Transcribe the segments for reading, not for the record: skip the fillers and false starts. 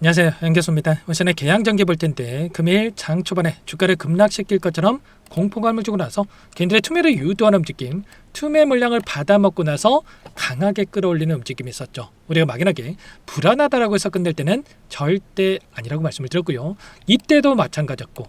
안녕하세요, 연교수입니다. 오전에 개양전기 볼 텐데 금일 장 초반에 주가를 급락시킬 것처럼 공포감을 주고 나서 개인들의 투매를 유도하는 움직임, 투매 물량을 받아먹고 나서 강하게 끌어올리는 움직임이 있었죠. 우리가 막연하게 불안하다라고 해서 끝낼 때는 절대 아니라고 말씀을 드렸고요. 이때도 마찬가지였고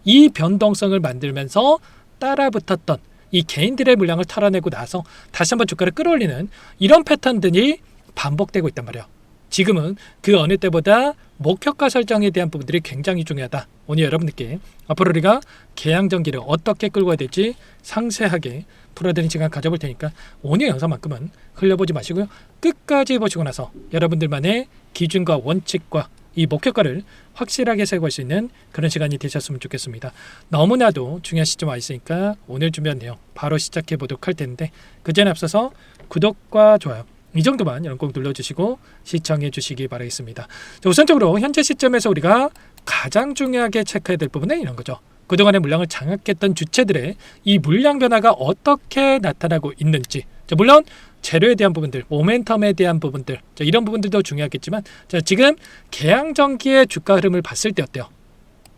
이 변동성을 만들면서 따라붙었던 이 개인들의 물량을 털어내고 나서 다시 한번 주가를 끌어올리는 이런 패턴들이 반복되고 있단 말이에요. 지금은 그 어느 때보다 목표가 설정에 대한 부분들이 굉장히 중요하다. 오늘 여러분들께 앞으로 우리가 개양전기를 어떻게 끌고 가야 될지 상세하게 풀어드리는 시간 가져볼 테니까 오늘 영상만큼은 흘려보지 마시고요. 끝까지 보시고 나서 여러분들만의 기준과 원칙과 이 목표가를 확실하게 세워갈 수 있는 그런 시간이 되셨으면 좋겠습니다. 너무나도 중요한 시점 와 있으니까 오늘 준비한 내용 바로 시작해 보도록 할 텐데 그 전에 앞서서 구독과 좋아요 이 정도만 여러분 꼭 눌러주시고 시청해 주시기 바라겠습니다. 자, 우선적으로 현재 시점에서 우리가 가장 중요하게 체크해야 될 부분은 이런 거죠. 그동안의 물량을 장악했던 주체들의 이 물량 변화가 어떻게 나타나고 있는지, 자, 물론 재료에 대한 부분들, 모멘텀에 대한 부분들, 자, 이런 부분들도 중요하겠지만, 자, 지금 개양전기의 주가 흐름을 봤을 때 어때요?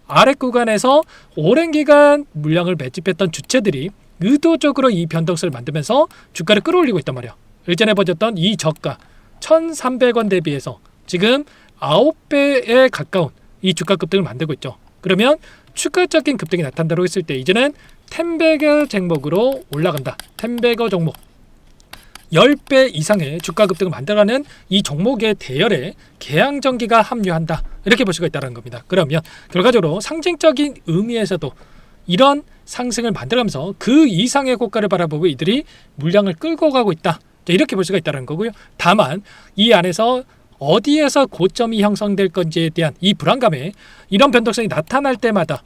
아래 구간에서 오랜 기간 물량을 매집했던 주체들이 의도적으로 이 변동성을 만들면서 주가를 끌어올리고 있단 말이에요. 일전에 보셨던 이 저가 1,300원 대비해서 지금 9배에 가까운 이 주가 급등을 만들고 있죠. 그러면 추가적인 급등이 나타난다고 했을 때 이제는 텐베거 종목으로 올라간다. 텐베거 종목 10배 이상의 주가 급등을 만들어가는 이 종목의 대열에 개양전기가 합류한다. 이렇게 볼 수가 있다는 겁니다. 그러면 결과적으로 상징적인 의미에서도 이런 상승을 만들어가면서 그 이상의 고가를 바라보고 이들이 물량을 끌고 가고 있다. 이렇게 볼 수가 있다는 거고요. 다만 이 안에서 어디에서 고점이 형성될 건지에 대한 이 불안감에 이런 변동성이 나타날 때마다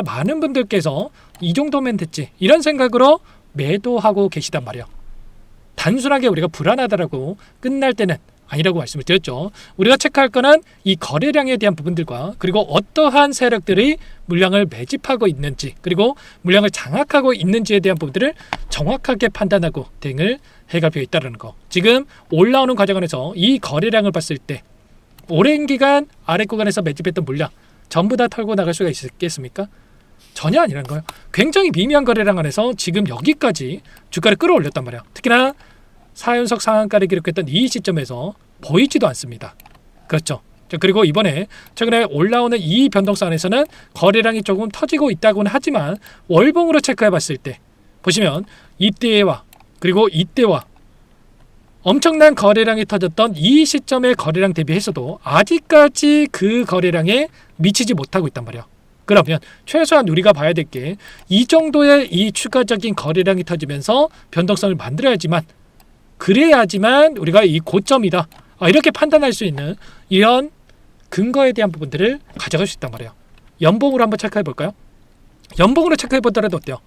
많은 분들께서 이 정도면 됐지 이런 생각으로 매도하고 계시단 말이에요. 단순하게 우리가 불안하다라고 끝날 때는 아니라고 말씀을 드렸죠. 우리가 체크할 거는 이 거래량에 대한 부분들과 그리고 어떠한 세력들이 물량을 매집하고 있는지 그리고 물량을 장악하고 있는지에 대한 부분들을 정확하게 판단하고 대응을 해갈 필요가 있다는 거. 지금 올라오는 과정 안에서 이 거래량을 봤을 때 오랜 기간 아래 구간에서 매집했던 물량 전부 다 털고 나갈 수가 있겠습니까? 전혀 아니라는 거예요. 굉장히 미미한 거래량 안에서 지금 여기까지 주가를 끌어올렸단 말이에요. 특히나 4연속 상한가를 기록했던 이 시점에서 보이지도 않습니다. 그렇죠. 그리고 이번에 최근에 올라오는 이 변동성 안에서는 거래량이 조금 터지고 있다고는 하지만 월봉으로 체크해 봤을 때 보시면 이때와 그리고 이때와 엄청난 거래량이 터졌던 이 시점의 거래량 대비해서도 아직까지 그 거래량에 미치지 못하고 있단 말이에요. 그러면 최소한 우리가 봐야 될 게 이 정도의 이 추가적인 거래량이 터지면서 변동성을 만들어야지만 그래야지만 우리가 이 고점이다 이렇게 판단할 수 있는 이런 근거에 대한 부분들을 가져갈 수 있단 말이에요. 연봉으로 한번 체크해 볼까요? 연봉으로 체크해 보더라도 어때요?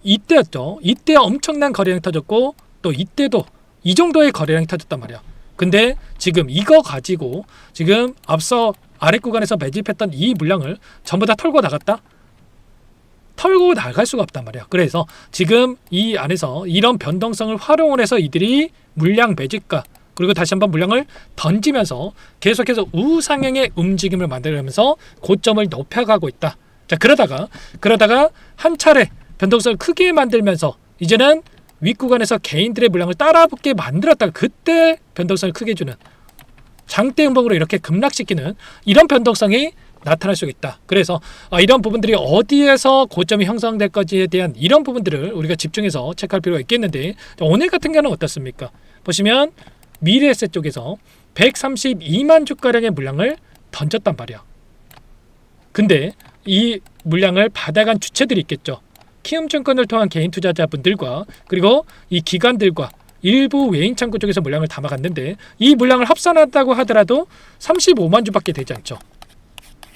이때였죠. 이때 엄청난 거래량이 터졌고 또 이때도 이 정도의 거래량이 터졌단 말이에요. 근데 지금 이거 가지고 지금 앞서 아래 구간에서 매집했던 이 물량을 전부 다 털고 나갔다? 털고 나갈 수가 없단 말이에요. 그래서 지금 이 안에서 이런 변동성을 활용을 해서 이들이 물량 매집과 그리고 다시 한번 물량을 던지면서 계속해서 우상향의 움직임을 만들면서 고점을 높여가고 있다. 자, 그러다가 한 차례 변동성을 크게 만들면서 이제는 윗구간에서 개인들의 물량을 따라붙게 만들었다가 그때 변동성을 크게 주는 장대 음봉으로 이렇게 급락시키는 이런 변동성이 나타날 수 있다. 그래서 이런 부분들이 어디에서 고점이 형성될 건지에 대한 이런 부분들을 우리가 집중해서 체크할 필요가 있겠는데 오늘 같은 경우는 어떻습니까? 보시면 미래에셋 쪽에서 132만 주가량의 물량을 던졌단 말이야. 근데 이 물량을 받아간 주체들이 있겠죠. 키움증권을 통한 개인 투자자분들과 그리고 이 기관들과 일부 외인 창구 쪽에서 물량을 담아갔는데 이 물량을 합산한다고 하더라도 35만 주밖에 되지 않죠.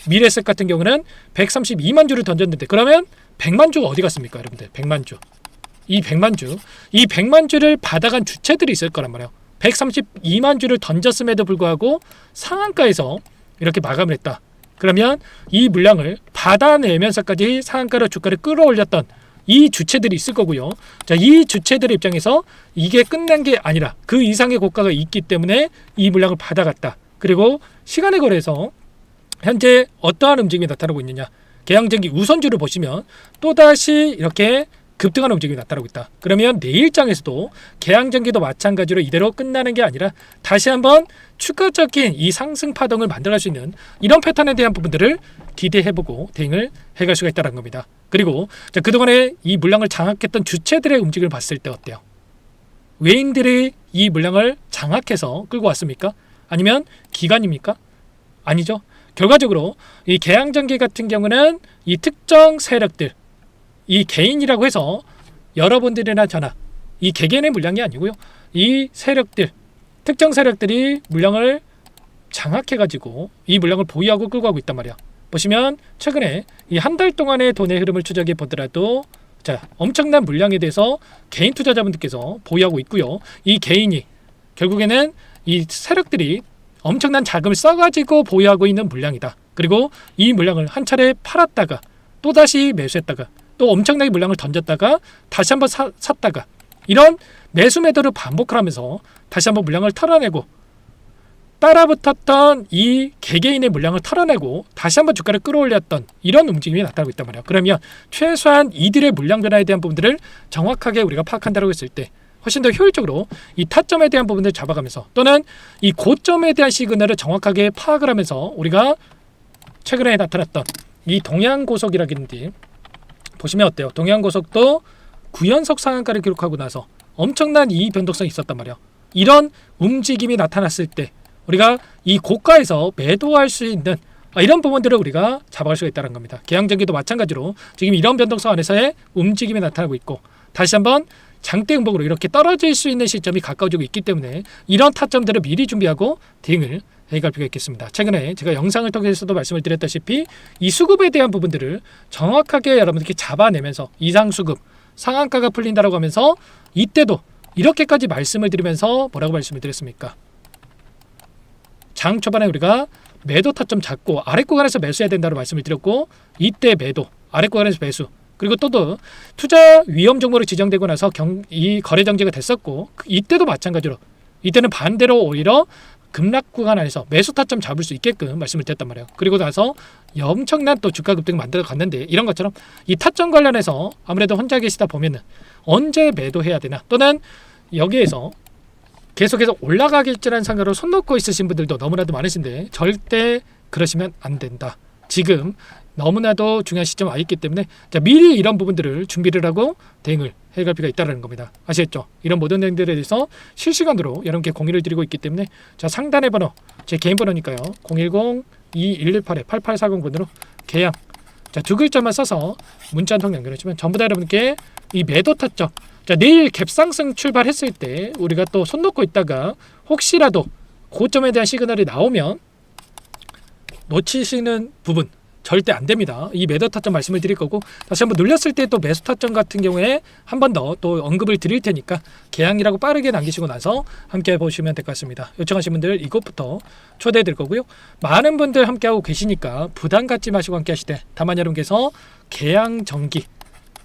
미래에셋 같은 경우는 132만 주를 던졌는데 그러면 100만 주가 어디 갔습니까, 여러분들? 100만 주. 이 100만 주를 받아간 주체들이 있을 거란 말이에요. 132만 주를 던졌음에도 불구하고 상한가에서 이렇게 마감을 했다. 그러면 이 물량을 받아내면서까지 상한가로 주가를 끌어올렸던 이 주체들이 있을 거고요. 자, 이 주체들의 입장에서 이게 끝난 게 아니라 그 이상의 고가가 있기 때문에 이 물량을 받아갔다. 그리고 시간의 거래에서 현재 어떠한 움직임이 나타나고 있느냐, 개양전기 우선주를 보시면 또다시 이렇게 급등하는 움직임이 나타나고 있다. 그러면 내일장에서도 개양전기도 마찬가지로 이대로 끝나는 게 아니라 다시 한번 추가적인 이 상승 파동을 만들어갈 수 있는 이런 패턴에 대한 부분들을 기대해보고 대응을 해갈 수가 있다는 겁니다. 그리고 자, 그동안에 이 물량을 장악했던 주체들의 움직임을 봤을 때 어때요? 외인들이 이 물량을 장악해서 끌고 왔습니까? 아니면 기관입니까? 아니죠. 결과적으로 이 개양전기 같은 경우는 이 특정 세력들, 이 개인이라고 해서 여러분들이나 저나 이 개개인의 물량이 아니고요. 이 세력들, 특정 세력들이 물량을 장악해가지고 이 물량을 보유하고 끌고 가고 있단 말이야. 보시면 최근에 이 한 달 동안의 돈의 흐름을 추적해 보더라도 자, 엄청난 물량에 대해서 개인 투자자분들께서 보유하고 있고요. 이 개인이 결국에는 이 세력들이 엄청난 자금을 써가지고 보유하고 있는 물량이다. 그리고 이 물량을 한 차례 팔았다가 또다시 매수했다가 또 엄청나게 물량을 던졌다가 다시 한번 샀다가 이런 매수 매도를 반복을 하면서 다시 한번 물량을 털어내고 따라붙었던 이 개개인의 물량을 털어내고 다시 한번 주가를 끌어올렸던 이런 움직임이 나타나고 있단 말이에요. 그러면 최소한 이들의 물량 변화에 대한 부분들을 정확하게 우리가 파악한다고 했을 때 훨씬 더 효율적으로 이 타점에 대한 부분들을 잡아가면서 또는 이 고점에 대한 시그널을 정확하게 파악을 하면서 우리가 최근에 나타났던 이 동양고속이라든지 보시면 어때요? 동양고속도 9연속 상한가를 기록하고 나서 엄청난 이 변동성이 있었단 말이에요. 이런 움직임이 나타났을 때 우리가 이 고가에서 매도할 수 있는 이런 부분들을 우리가 잡아갈 수가 있다는 겁니다. 개양전기도 마찬가지로 지금 이런 변동성 안에서의 움직임이 나타나고 있고 다시 한번 장대 음봉으로 이렇게 떨어질 수 있는 시점이 가까워지고 있기 때문에 이런 타점들을 미리 준비하고 대응을 해갈 필요가 있겠습니다. 최근에 제가 영상을 통해서도 말씀을 드렸다시피 이 수급에 대한 부분들을 정확하게 여러분들께 잡아내면서 이상 수급, 상한가가 풀린다라고 하면서 이때도 이렇게까지 말씀을 드리면서 뭐라고 말씀을 드렸습니까? 장 초반에 우리가 매도 타점 잡고 아래 구간에서 매수해야 된다고 말씀을 드렸고 이때 매도, 아래 구간에서 매수 그리고 또 투자 위험 종목으로 지정되고 나서 이 거래 정지가 됐었고 이때도 마찬가지로 이때는 반대로 오히려 급락 구간 안에서 매수 타점 잡을 수 있게끔 말씀을 드렸단 말이에요. 그리고 나서 엄청난 또 주가 급등을 만들어 갔는데 이런 것처럼 이 타점 관련해서 아무래도 혼자 계시다 보면은 언제 매도해야 되나 또는 여기에서 계속해서 올라가겠지라는 생각으로 손 놓고 있으신 분들도 너무나도 많으신데 절대 그러시면 안 된다. 지금 너무나도 중요한 시점에 와 있기 때문에 자, 미리 이런 부분들을 준비를 하고 대응을 해갈 필요가 있다는 겁니다. 아시겠죠? 이런 모든 내용들에 대해서 실시간으로 여러분께 공유를 드리고 있기 때문에 자, 상단의 번호 제 개인 번호니까요. 010-2118-8840번으로 개양 자, 두 글자만 써서 문자 한 통 연결해주면 전부 다 여러분께 이 매도 타점 자, 내일 갭상승 출발했을 때 우리가 또 손 놓고 있다가 혹시라도 고점에 대한 시그널이 나오면 놓치시는 부분 절대 안 됩니다. 이 매도 타점 말씀을 드릴 거고 다시 한번 눌렸을 때 또 매수 타점 같은 경우에 한 번 더 또 언급을 드릴 테니까 개양이라고 빠르게 남기시고 나서 함께 보시면 될 것 같습니다. 요청하신 분들 이것부터 초대해 드릴 거고요. 많은 분들 함께하고 계시니까 부담 갖지 마시고 함께 하시되 다만 여러분께서 개양전기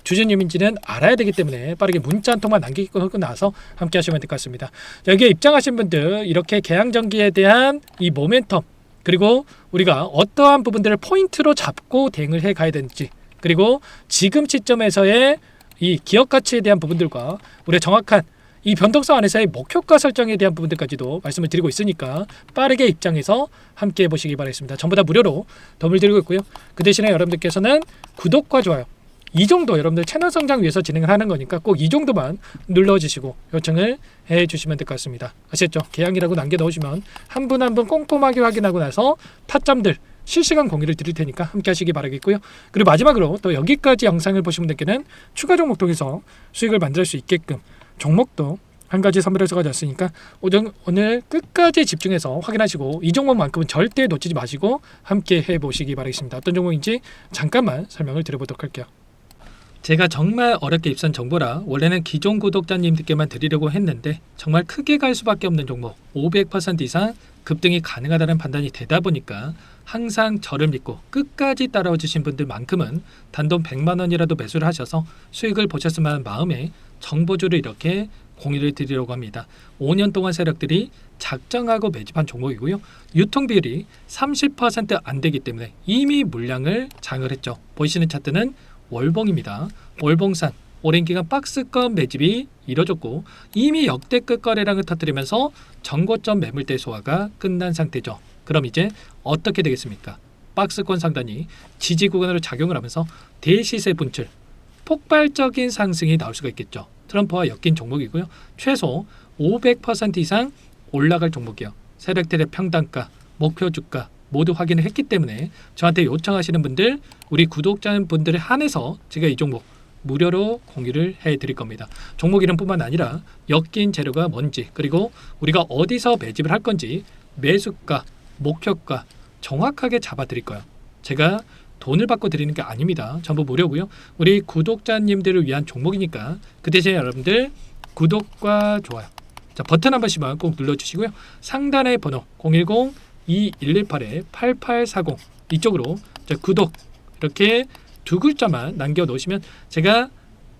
주주님인지는 알아야 되기 때문에 빠르게 문자 한 통만 남기고 나서 함께 하시면 될 것 같습니다. 여기에 입장하신 분들 이렇게 개양전기에 대한 이 모멘텀 그리고 우리가 어떠한 부분들을 포인트로 잡고 대응을 해 가야 되는지 그리고 지금 시점에서의 이 기업 가치에 대한 부분들과 우리의 정확한 이 변동성 안에서의 목표가 설정에 대한 부분들까지도 말씀을 드리고 있으니까 빠르게 입장해서 함께 해보시기 바라겠습니다. 전부 다 무료로 도움을 드리고 있고요. 그 대신에 여러분들께서는 구독과 좋아요 이 정도 여러분들 채널 성장 위해서 진행을 하는 거니까 꼭 이 정도만 눌러주시고 요청을 해주시면 될 것 같습니다. 아시겠죠? 개양이라고 남겨놓으시면 한 분 한 분 꼼꼼하게 확인하고 나서 타점들 실시간 공유를 드릴 테니까 함께 하시기 바라겠고요. 그리고 마지막으로 또 여기까지 영상을 보신 분들께는 추가 종목 통해서 수익을 만들 수 있게끔 종목도 한 가지 선별해서 가져왔으니까 오늘 끝까지 집중해서 확인하시고 이 종목만큼은 절대 놓치지 마시고 함께 해보시기 바라겠습니다. 어떤 종목인지 잠깐만 설명을 드려보도록 할게요. 제가 정말 어렵게 입수한 정보라 원래는 기존 구독자님들께만 드리려고 했는데 정말 크게 갈 수밖에 없는 종목 500% 이상 급등이 가능하다는 판단이 되다 보니까 항상 저를 믿고 끝까지 따라와 주신 분들만큼은 단돈 100만 원이라도 매수를 하셔서 수익을 보셨으면 하는 마음에 정보주를 이렇게 공유를 드리려고 합니다. 5년 동안 세력들이 작정하고 매집한 종목이고요. 유통 비율이 30% 안 되기 때문에 이미 물량을 장을 했죠. 보이시는 차트는 월봉입니다. 월봉산 오랜 기간 박스권 매집이 이뤄졌고 이미 역대급 거래량을 터뜨리면서 정고점 매물대 소화가 끝난 상태죠. 그럼 이제 어떻게 되겠습니까? 박스권 상단이 지지 구간으로 작용을 하면서 대시세 분출, 폭발적인 상승이 나올 수가 있겠죠. 트럼프와 엮인 종목이고요. 최소 500% 이상 올라갈 종목이요. 세력들의 평단가, 목표 주가 모두 확인을 했기 때문에 저한테 요청하시는 분들, 우리 구독자분들에 한해서 제가 이 종목 무료로 공유를 해드릴 겁니다. 종목 이름뿐만 아니라 엮인 재료가 뭔지, 그리고 우리가 어디서 매집을 할 건지 매수가, 목표가 정확하게 잡아드릴 거예요. 제가 돈을 받고 드리는 게 아닙니다. 전부 무료고요. 우리 구독자님들을 위한 종목이니까 그 대신에 여러분들 구독과 좋아요, 자, 버튼 한 번씩만 꼭 눌러주시고요. 상단의 번호 010-2118-8840 이쪽으로 구독 이렇게 두 글자만 남겨놓으시면 제가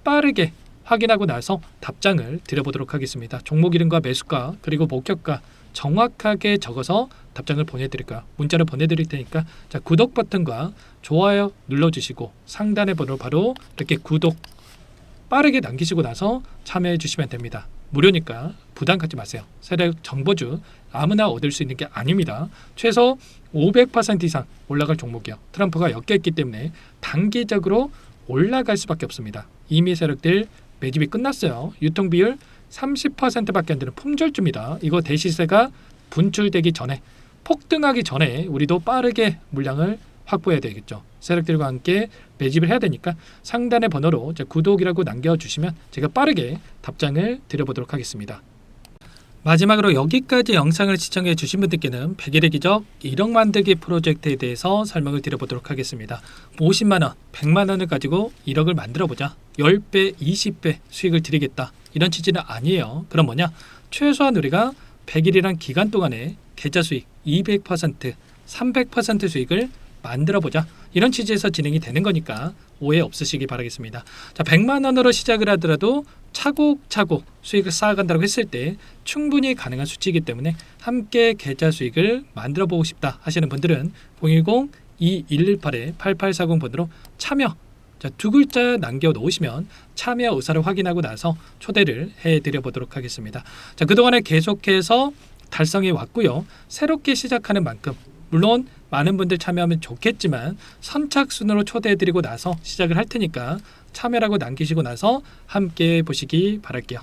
빠르게 확인하고 나서 답장을 드려보도록 하겠습니다. 종목 이름과 매수가 그리고 목표가 정확하게 적어서 답장을 보내드릴까요? 문자로 보내드릴 테니까 자, 구독 버튼과 좋아요 눌러주시고 상단의 번호 바로 이렇게 구독 빠르게 남기시고 나서 참여해 주시면 됩니다. 무료니까 부담 갖지 마세요. 세력 정보주 아무나 얻을 수 있는 게 아닙니다. 최소 500% 이상 올라갈 종목이요. 트럼프가 엮여있기 때문에 단기적으로 올라갈 수밖에 없습니다. 이미 세력들 매집이 끝났어요. 유통비율 30%밖에 안 되는 품절주입니다. 이거 대시세가 분출되기 전에 폭등하기 전에 우리도 빠르게 물량을 확보해야 되겠죠. 세력들과 함께 매집을 해야 되니까 상단의 번호로 구독이라고 남겨주시면 제가 빠르게 답장을 드려보도록 하겠습니다. 마지막으로 여기까지 영상을 시청해 주신 분들께는 100일의 기적 1억 만들기 프로젝트에 대해서 설명을 드려보도록 하겠습니다. 50만원, 100만원을 가지고 1억을 만들어보자. 10배, 20배 수익을 드리겠다. 이런 취지는 아니에요. 그럼 뭐냐? 최소한 우리가 100일이란 기간 동안에 계좌 수익 200%, 300% 수익을 만들어보자. 이런 취지에서 진행이 되는 거니까 오해 없으시기 바라겠습니다. 자, 100만 원으로 시작을 하더라도 차곡차곡 수익을 쌓아간다고 했을 때 충분히 가능한 수치이기 때문에 함께 계좌 수익을 만들어 보고 싶다 하시는 분들은 010-2118-8840번으로 참여 자, 두 글자 남겨놓으시면 참여 의사를 확인하고 나서 초대를 해드려 보도록 하겠습니다. 자, 그동안에 계속해서 달성해 왔고요. 새롭게 시작하는 만큼 물론 많은 분들 참여하면 좋겠지만 선착순으로 초대해드리고 나서 시작을 할 테니까 참여라고 남기시고 나서 함께 보시기 바랄게요.